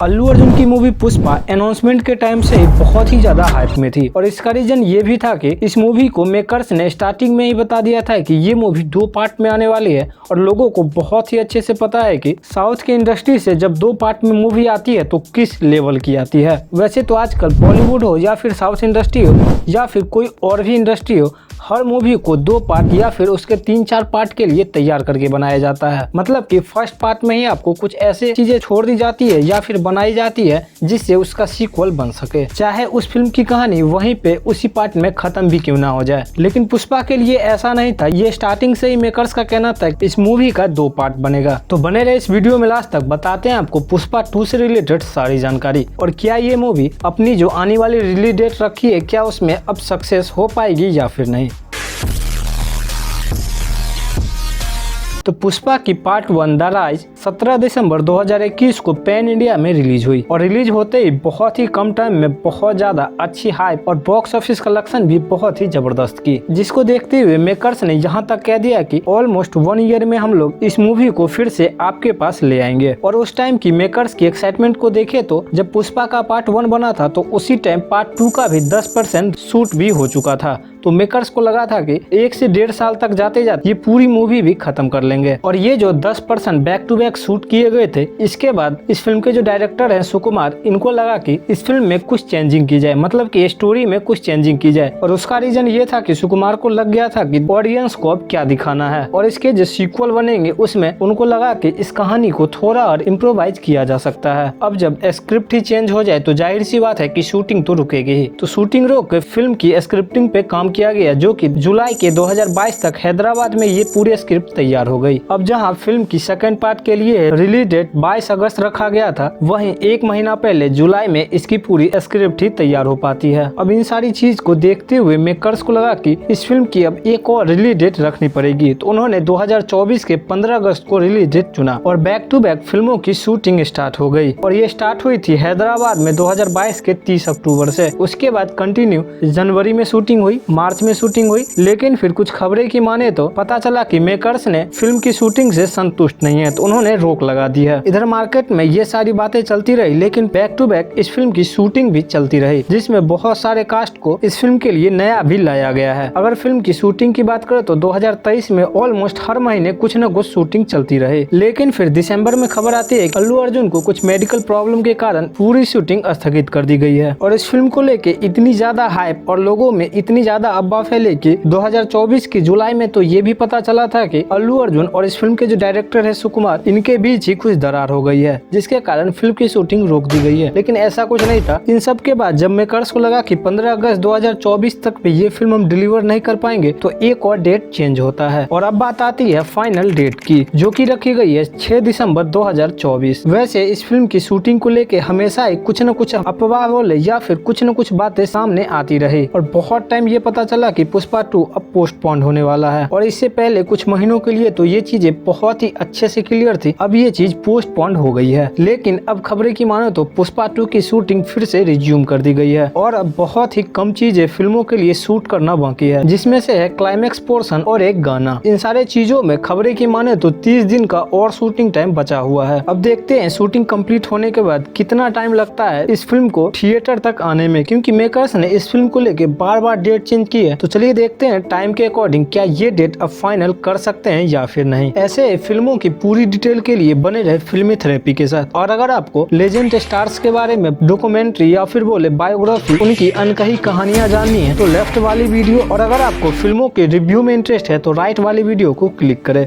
अल्लू अर्जुन की movie Pushpa announcement के time से ही बहुत ही ज्यादा हाइप में थी और इसका रीजन ये भी था कि इस मूवी को मेकर्स ने स्टार्टिंग में ही बता दिया था कि ये मूवी 2 पार्ट में आने वाली है। और लोगों को बहुत ही अच्छे से पता है कि साउथ की इंडस्ट्री से जब 2 पार्ट में मूवी आती है तो किस लेवल की आती है। वैसे तो आजकल बॉलीवुड हो या फिर साउथ इंडस्ट्री हो या फिर कोई और भी इंडस्ट्री हो, हर मूवी को 2 पार्ट या फिर उसके 3-4 पार्ट के लिए तैयार करके बनाया जाता है। मतलब कि फर्स्ट पार्ट में ही आपको कुछ ऐसे चीजें छोड़ दी जाती है या फिर बनाई जाती है जिससे उसका सीक्वल बन सके, चाहे उस फिल्म की कहानी वहीं पे उसी पार्ट में खत्म भी क्यों ना हो जाए। लेकिन पुष्पा के लिए ऐसा नहीं था, ये स्टार्टिंग से ही मेकर्स का कहना था कि इस मूवी का 2 पार्ट बनेगा। तो बने रहे इस वीडियो में लास्ट तक, बताते हैं आपको पुष्पा 2 से रिलेटेड सारी जानकारी और क्या ये मूवी अपनी जो आने वाली रिलीज डेट रखी है क्या उसमें अब सक्सेस हो पाएगी या फिर नहीं। तो पुष्पा की पार्ट 1 द राइज 17 दिसंबर 2021 को पैन इंडिया में रिलीज हुई और रिलीज होते ही बहुत ही कम टाइम में बहुत ज्यादा अच्छी हाइप और बॉक्स ऑफिस कलेक्शन भी बहुत ही जबरदस्त की, जिसको देखते हुए मेकर्स ने यहाँ तक कह दिया कि ऑलमोस्ट 1 ईयर में हम लोग इस मूवी को फिर से आपके पास ले आएंगे। और उस टाइम की मेकर्स की एक्साइटमेंट को देखे तो जब पुष्पा का पार्ट 1 बना था तो उसी टाइम पार्ट 2 का भी 10% शूट भी हो चुका था। तो मेकर्स को लगा था कि 1 से 1.5 साल तक जाते जाते ये पूरी मूवी भी खत्म कर लेंगे। और ये जो 10% बैक टू बैक शूट किए गए थे, इसके बाद इस फिल्म के जो डायरेक्टर हैं सुकुमार, इनको लगा कि इस फिल्म में कुछ चेंजिंग की जाए, मतलब कि स्टोरी में कुछ चेंजिंग की जाए। और उसका रीजन ये था कि सुकुमार को लग गया था कि ऑडियंस को अब क्या दिखाना है और इसके जो सीक्वल बनेंगे उसमें उनको लगा कि इस कहानी को थोड़ा और इम्प्रोवाइज किया जा सकता है। अब जब स्क्रिप्ट ही चेंज हो जाए तो जाहिर सी बात है कि शूटिंग तो रुकेगी ही। तो शूटिंग रोक के फिल्म की स्क्रिप्टिंग पे काम किया गया, जो कि जुलाई के 2022 तक हैदराबाद में ये पूरी स्क्रिप्ट तैयार हो गई। अब जहां फिल्म की सेकंड पार्ट के लिए रिलीज डेट 22 अगस्त रखा गया था, वहीं 1 महीना पहले जुलाई में इसकी पूरी स्क्रिप्ट ही तैयार हो पाती है। अब इन सारी चीज को देखते हुए मेकर्स को लगा कि इस फिल्म की अब एक और रिलीज डेट रखनी पड़ेगी। तो उन्होंने 2024 के 15 अगस्त को रिलीज डेट चुना और बैक टू बैक फिल्मों की शूटिंग स्टार्ट हो गई। और ये स्टार्ट हुई थी हैदराबाद में 2022 के 30 अक्टूबर से। उसके बाद कंटिन्यू जनवरी में शूटिंग हुई, मार्च में शूटिंग हुई। लेकिन फिर कुछ खबरें की माने तो पता चला कि मेकर्स ने फिल्म की शूटिंग से संतुष्ट नहीं है, तो उन्होंने रोक लगा दी है। इधर मार्केट में ये सारी बातें चलती रही, लेकिन बैक टू बैक इस फिल्म की शूटिंग भी चलती रही, जिसमें बहुत सारे कास्ट को इस फिल्म के लिए नया भी लाया गया है। अगर फिल्म की शूटिंग की बात करें तो 2023 में ऑलमोस्ट हर महीने कुछ न कुछ शूटिंग चलती रही। लेकिन फिर दिसंबर में खबर आती है अल्लू अर्जुन को कुछ मेडिकल प्रॉब्लम के कारण पूरी शूटिंग स्थगित कर दी गई है। और इस फिल्म को लेके इतनी ज्यादा हाइप और लोगों में इतनी ज्यादा अफवाह फैले कि 2024 की जुलाई में तो ये भी पता चला था कि अल्लू अर्जुन और इस फिल्म के जो डायरेक्टर है सुकुमार, इनके बीच ही कुछ दरार हो गई है, जिसके कारण फिल्म की शूटिंग रोक दी गई है। लेकिन ऐसा कुछ नहीं था। इन सब के बाद जब मेकर्स को लगा कि 15 अगस्त 2024 तक भी ये फिल्म हम डिलीवर नहीं कर पाएंगे, तो एक और डेट चेंज होता है। और अब बात आती है फाइनल डेट की, जो की रखी गई है 6 दिसंबर 2024। वैसे इस फिल्म की शूटिंग को लेके हमेशा ही कुछ न कुछ अफवाह बोले या फिर कुछ न कुछ बातें सामने आती रही और बहुत टाइम ये पता चला कि पुष्पा 2 अब पोस्टपोन होने वाला है। और इससे पहले कुछ महीनों के लिए तो ये चीजें बहुत ही अच्छे से क्लियर थी, अब ये चीज पोस्टपोन हो गई है। लेकिन अब खबरें की मानो तो पुष्पा 2 की शूटिंग फिर से रिज्यूम कर दी गई है और अब बहुत ही कम चीजें फिल्मों के लिए शूट करना बाकी है, जिसमें से है क्लाइमेक्स पोर्शन और एक गाना। इन सारे चीजों में खबरें की माने तो 30 दिन का और शूटिंग टाइम बचा हुआ है। अब देखते हैं शूटिंग कंप्लीट होने के बाद कितना टाइम लगता है इस फिल्म को थिएटर तक आने में, क्योंकि मेकर्स ने इस फिल्म को लेके बार-बार डेट चेंज की है। तो चलिए देखते हैं टाइम के अकॉर्डिंग क्या ये डेट अब फाइनल कर सकते हैं या फिर नहीं। ऐसे फिल्मों की पूरी डिटेल के लिए बने रहे फिल्मी थेरेपी के साथ। और अगर आपको लेजेंड स्टार्स के बारे में डॉक्यूमेंट्री या फिर बोले बायोग्राफी, उनकी अनकही कहानियां जाननी है तो लेफ्ट वाली वीडियो, और अगर आपको फिल्मों के रिव्यू में इंटरेस्ट है तो राइट वाली वीडियो को क्लिक करें।